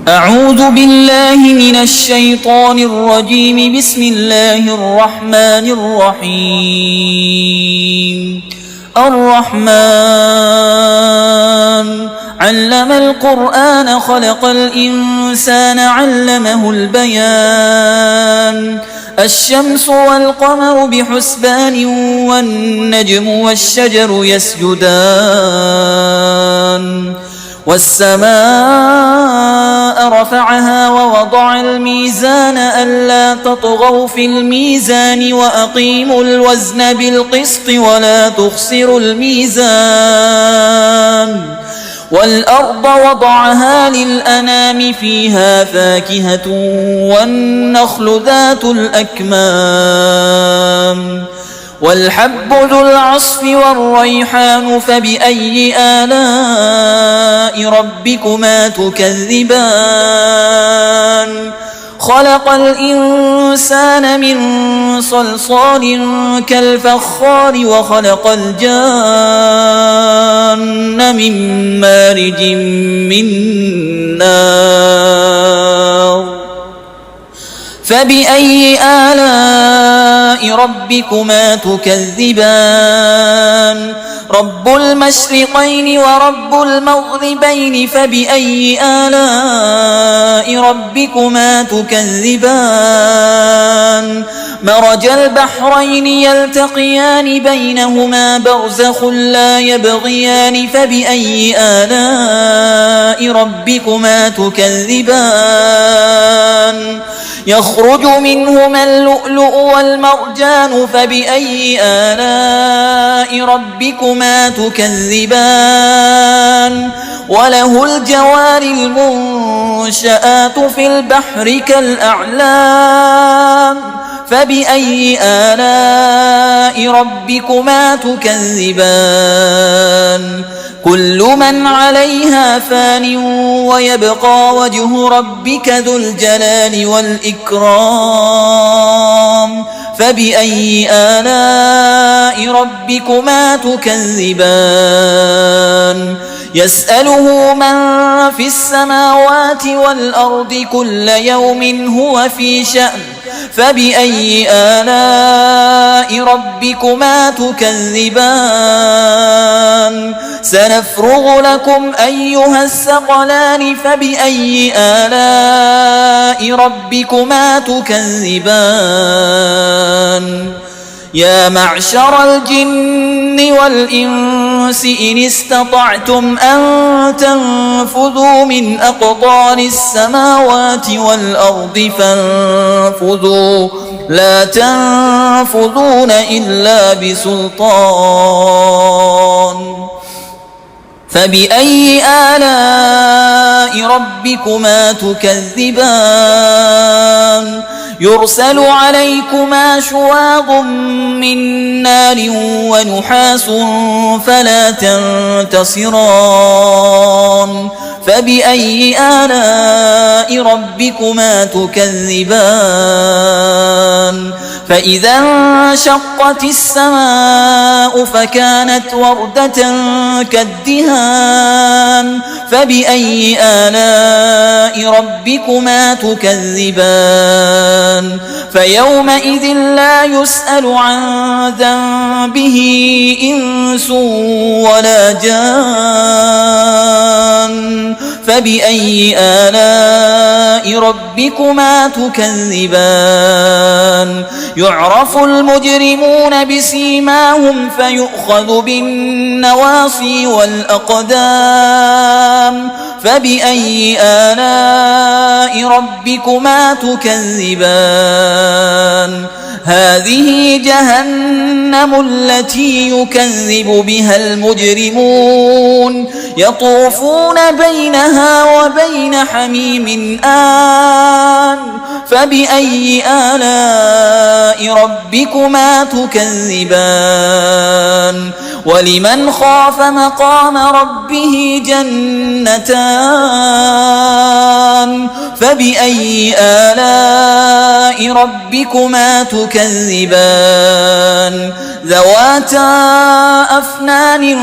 أعوذ بالله من الشيطان الرجيم. بسم الله الرحمن الرحيم. الرحمن علم القرآن خلق الإنسان علمه البيان. الشمس والقمر بحسبان والنجم والشجر يسجدان. والسماء رفعها ووضع الميزان ألا تطغوا في الميزان وأقيموا الوزن بالقسط ولا تخسروا الميزان. والأرض وضعها للأنام فيها فاكهة والنخل ذات الأكمام والحب ذو العصف والريحان. فبأي آلاء ربكما تكذبان؟ خلق الإنسان من صلصال كالفخار وخلق الجان من مارج من نار. فبأي آلاء ربكما تكذبان؟ رب المشرقين ورب المغربين. فبأي آلاء ربكما تكذبان؟ مرج البحرين يلتقيان بينهما برزخ لا يبغيان. فبأي آلاء ربكما تكذبان؟ يخرج منهما اللؤلؤ والمرجان. فبأي آلاء ربكما تكذبان؟ وله الجوار المنشآت في البحر كالأعلام. فبأي آلاء ربكما تكذبان؟ كل من عليها فان ويبقى وجه ربك ذو الجلال والإكرام. فبأي آلاء ربكما تكذبان؟ يسأله من في السماوات والأرض كل يوم هو في شأن. فبأي آلاء ربكما تكذبان؟ سنفرغ لكم أيها الثقلان. فبأي آلاء ربكما تكذبان؟ يا معشر الجن والإنس إن استطعتم أن تنفذوا من أقطار السماوات والأرض فانفذوا لا تنفذون إلا بسلطان. فبأي آلاء ربكما تكذبان؟ يرسل عليكما شواظ من نار ونحاس فلا تنتصران. فبأي آلاء ربكما تكذبان؟ فإذا انشقت السماء فكانت وردة كالدهان. فبأي آلاء ربكما تكذبان؟ فيومئذ لا يسأل عن ذنبه إنس ولا جان. فبأي آلاء ربكما تكذبان؟ يعرف المجرمون بسيماهم فيؤخذ بالنواصي والأقدام. فبأي آلاء ربكما تكذبان؟ هذه جهنم التي يكذب بها المجرمون يطوفون بينها وبين حميم آن. فبأي آلاء ربكما تكذبان؟ ولمن خاف مقام ربه جنتان. فبأي آلاء ربكما تكذبان ذواتا أفنان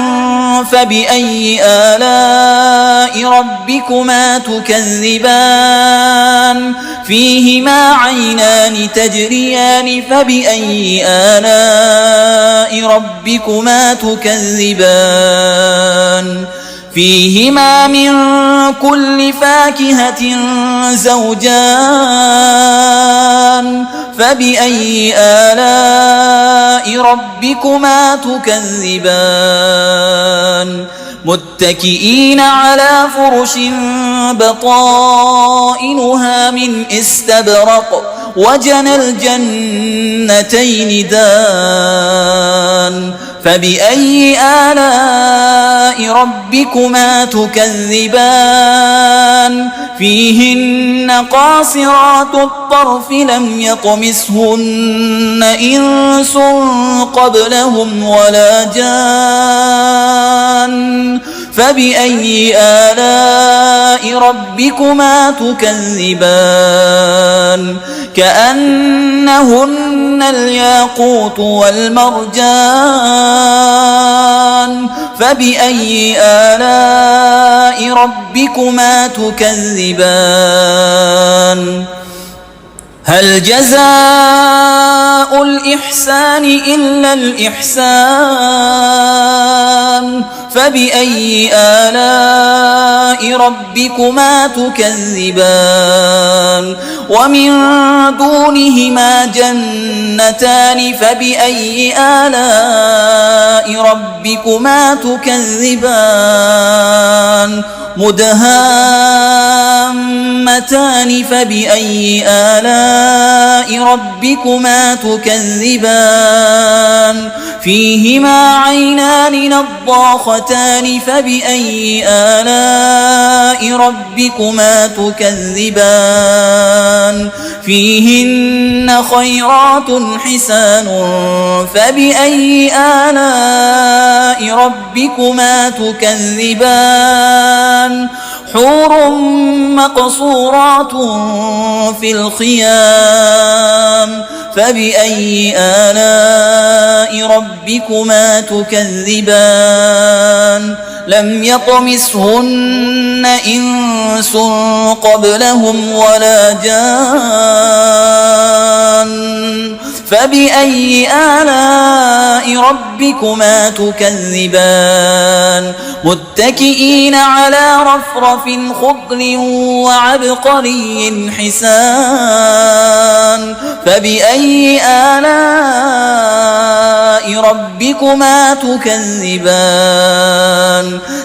فبأي آلاء ربكما تكذبان فيهما عينان تجريان فبأي آلاء ربكما تكذبان فيهما من كل فاكهة زوجان فبأي آلاء ربكما تكذبان متكئين على فرش بطائنها من استبرق وجنى الجنتين دان فبأي آلاء ربكما تكذبان فيهن قاصرات الطرف لم يطمثهن إنس قبلهم ولا جان فبأي آلاء ربكما تكذبان كأنهن الياقوت والمرجان فبأي آلاء ربكما تكذبان هل جزاء الإحسان إلا الإحسان فبأي آلاء ربكما تكذبان ومن دونهما جنتان فبأي آلاء ربكما تكذبان مدهامتان فبأي آلاء ربكما تكذبان فيهما عينان نضاختان فبأي آلاء ربكما تكذبان فيهن خيرات حسان فبأي آلاء ربكما تكذبان حور مقصورات في الخيام فبأي آلاء ربكما تكذبان لم يطمثهن إنس قبلهم ولا جان فبأي آلاء ربكما تكذبان متكئين على رفرف خضر وعبقري حسان فبأي آلاء ربكما تكذبان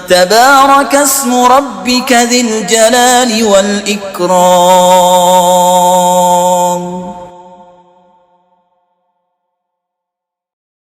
تبارك اسم ربك ذي الجلال والإكرام